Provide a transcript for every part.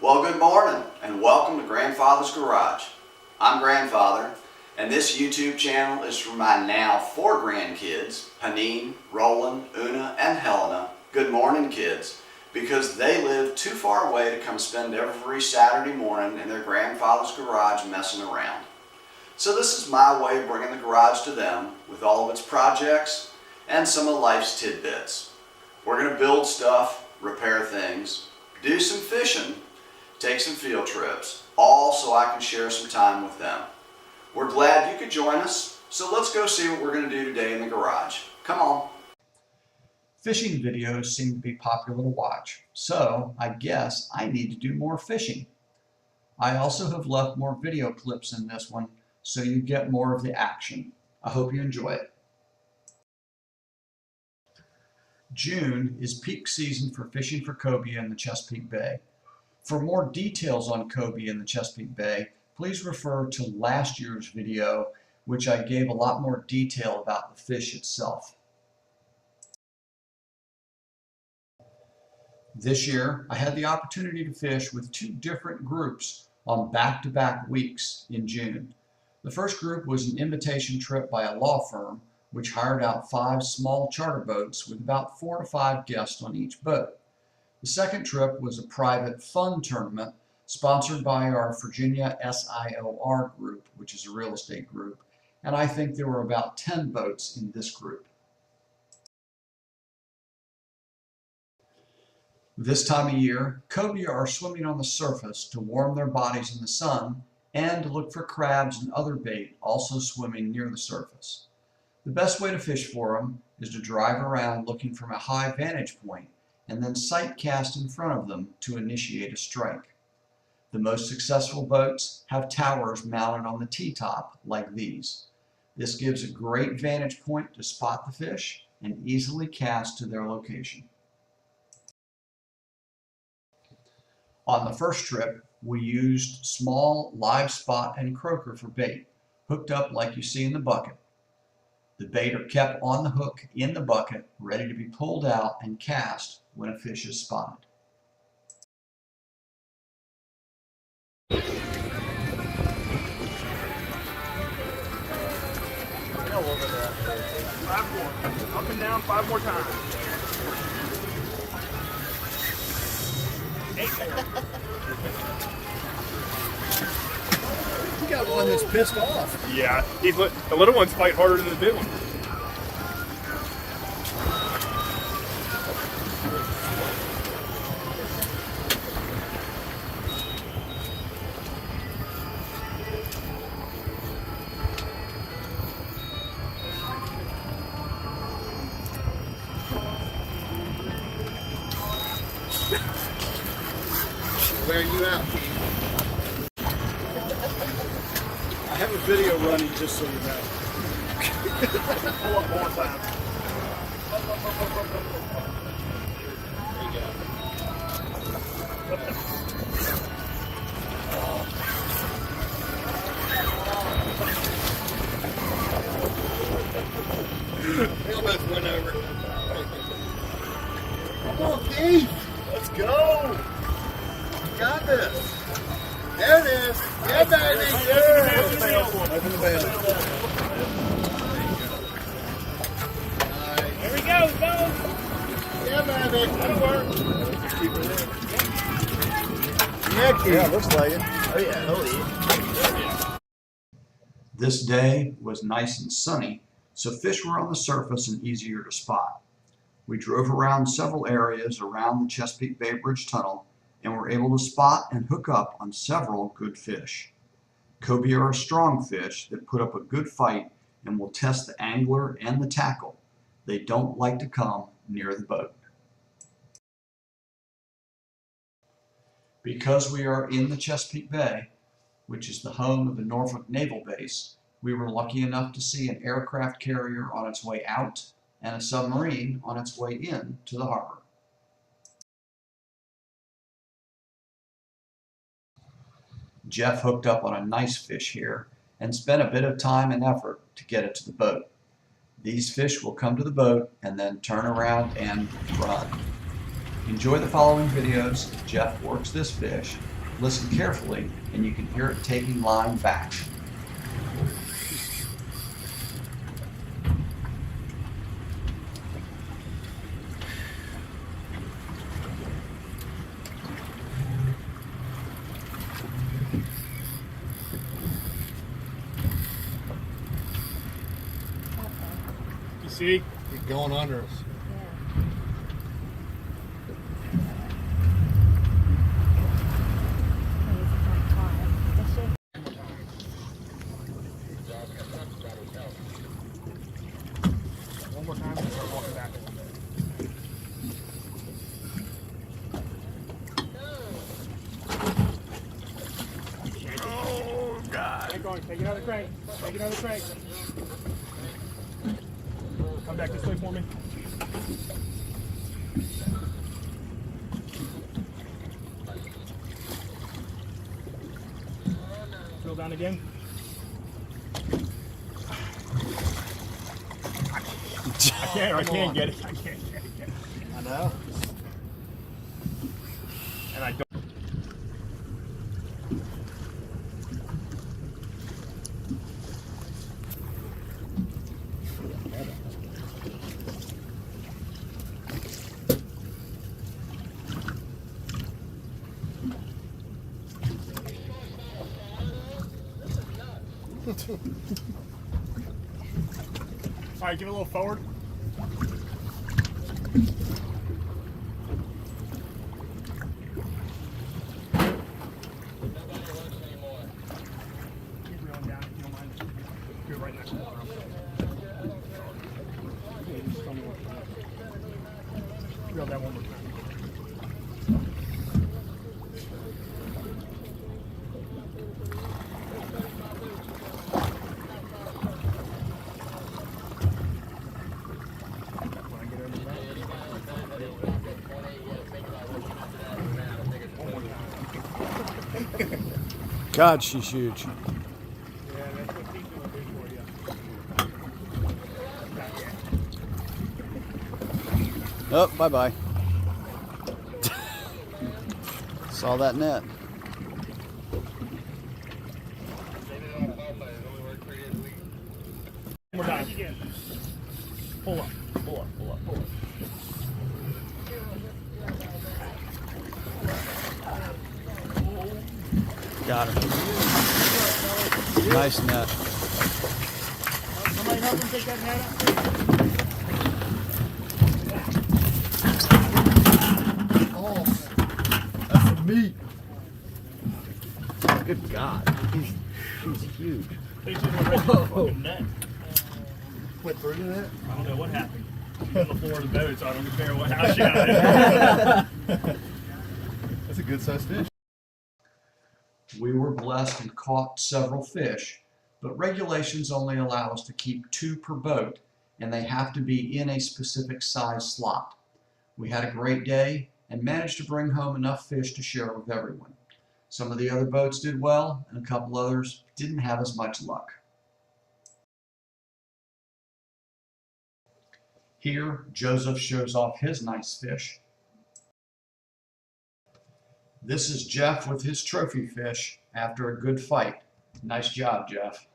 Well, good morning and welcome to Grandfather's Garage. I'm Grandfather, and this YouTube channel is for my now 4 grandkids, Haneen, Roland, Una, and Helena. Good morning, kids, because they live too far away to come spend every Saturday morning in their grandfather's garage messing around. So this is my way of bringing the garage to them with all of its projects and some of life's tidbits. We're going to build stuff, repair things, do some fishing, take some field trips, all so I can share some time with them. We're glad you could join us, so let's go see what we're going to do today in the garage. Come on. Fishing videos seem to be popular to watch, so I guess I need to do more fishing. I also have left more video clips in this one, so you get more of the action. I hope you enjoy it. June is peak season for fishing for cobia in the Chesapeake Bay. For more details on cobia in the Chesapeake Bay, please refer to last year's video, which I gave a lot more detail about the fish itself. This year, I had the opportunity to fish with 2 different groups on back-to-back weeks in June. The first group was an invitation trip by a law firm, which hired out 5 small charter boats with about 4 to 5 guests on each boat. The second trip was a private fun tournament sponsored by our Virginia SIOR group, which is a real estate group, and I think there were about 10 boats in this group. This time of year, cobia are swimming on the surface to warm their bodies in the sun and to look for crabs and other bait also swimming near the surface. The best way to fish for them is to drive around looking from a high vantage point and then sight cast in front of them to initiate a strike. The most successful boats have towers mounted on the T-top like these. This gives a great vantage point to spot the fish and easily cast to their location. On the first trip, we used small live spot and croaker for bait, hooked up like you see in the bucket. The bait are kept on the hook in the bucket, ready to be pulled out and cast when a fish is spotted. Five more. Up and down 5 more times. 8 more. You got one that's pissed off. Yeah, the little ones fight harder than the big one. Where are you at? I have a video running just so you know. Pull up more time. There you go. They almost went over. Come on, Keith. Let's go. You got this. There it is. Yeah, baby. Open the bail. There we go, go. Yeah, baby. That'll work. Yeah, Keith. Yeah, looks like it. Oh, yeah. Oh, yeah. This day was nice and sunny, so fish were on the surface and easier to spot. We drove around several areas around the Chesapeake Bay Bridge Tunnel and were able to spot and hook up on several good fish. Cobia are strong fish that put up a good fight and will test the angler and the tackle. They don't like to come near the boat. Because we are in the Chesapeake Bay, which is the home of the Norfolk Naval Base, we were lucky enough to see an aircraft carrier on its way out and a submarine on its way in to the harbor. Jeff hooked up on a nice fish here and spent a bit of time and effort to get it to the boat. These fish will come to the boat and then turn around and run. Enjoy the following videos. Jeff works this fish Listen carefully and you can hear it taking line back. You see? He's going under us. One more time and start walking back. Oh, God. Keep going. Take it out of the crank. Take it out of the crank. Come back this way for me. Drill down again. I can't get it. I can't get it. I know. And I don't. All right, give it a little forward. Keep reeling down if you don't mind. You're right next to the drum. Yeah, just tell me what time. Reel that one more time. God, she's huge. Yeah, that's what he's gonna do for you. Oh, bye-bye. Saw that net. One more time. Pull up, pull up, pull up, pull up. Got her. Nice net. Somebody help him take that net up. Oh, that's some meat. Good God. She's huge. They just went right through the fucking net. Went through the net? I don't know what happened. She's on the floor of the boat, so I don't care what how she got it. That's a good sized fish. We were blessed and caught several fish, but regulations only allow us to keep 2 per boat, and they have to be in a specific size slot. We had a great day and managed to bring home enough fish to share with everyone. Some of the other boats did well, and a couple others didn't have as much luck. Here, Joseph shows off his nice fish. This is Jeff with his trophy fish after a good fight. Nice job, Jeff.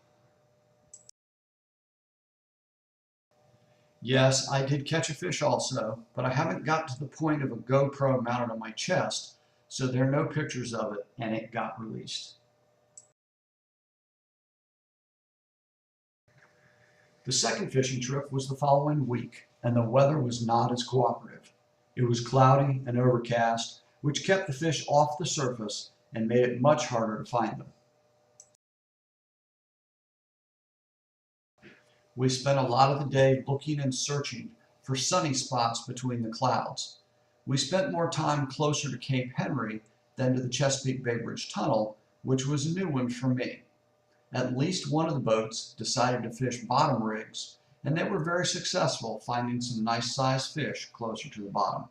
Yes, I did catch a fish also, but I haven't got to the point of a GoPro mounted on my chest, so there are no pictures of it, and it got released. The second fishing trip was the following week, and the weather was not as cooperative. It was cloudy and overcast, which kept the fish off the surface and made it much harder to find them. We spent a lot of the day looking and searching for sunny spots between the clouds. We spent more time closer to Cape Henry than to the Chesapeake Bay Bridge Tunnel, which was a new one for me. At least one of the boats decided to fish bottom rigs, and they were very successful finding some nice sized fish closer to the bottom.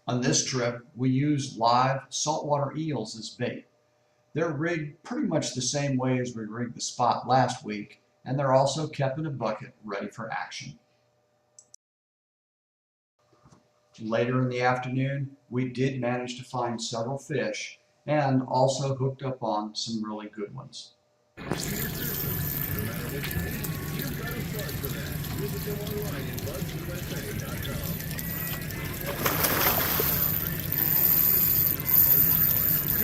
On this trip, we used live saltwater eels as bait. They're rigged pretty much the same way as we rigged the spot last week, and they're also kept in a bucket ready for action. Later in the afternoon, we did manage to find several fish and also hooked up on some really good ones. Good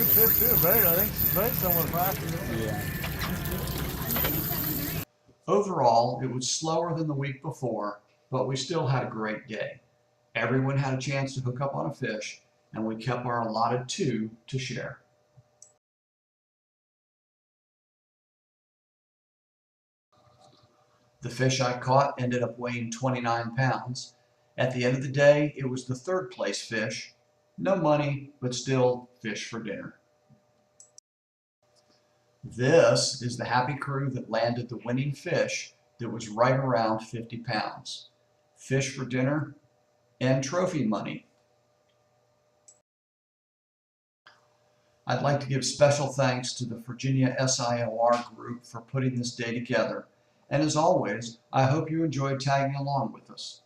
fish too, bait. I think bait's somewhat faster. Yeah. Overall, it was slower than the week before, but we still had a great day. Everyone had a chance to hook up on a fish, and we kept our allotted 2 to share. The fish I caught ended up weighing 29 pounds. At the end of the day, it was the 3rd place fish. No money, but still fish for dinner. This is the happy crew that landed the winning fish that was right around 50 pounds. Fish for dinner and trophy money. I'd like to give special thanks to the Virginia SIOR group for putting this day together. And as always, I hope you enjoyed tagging along with us.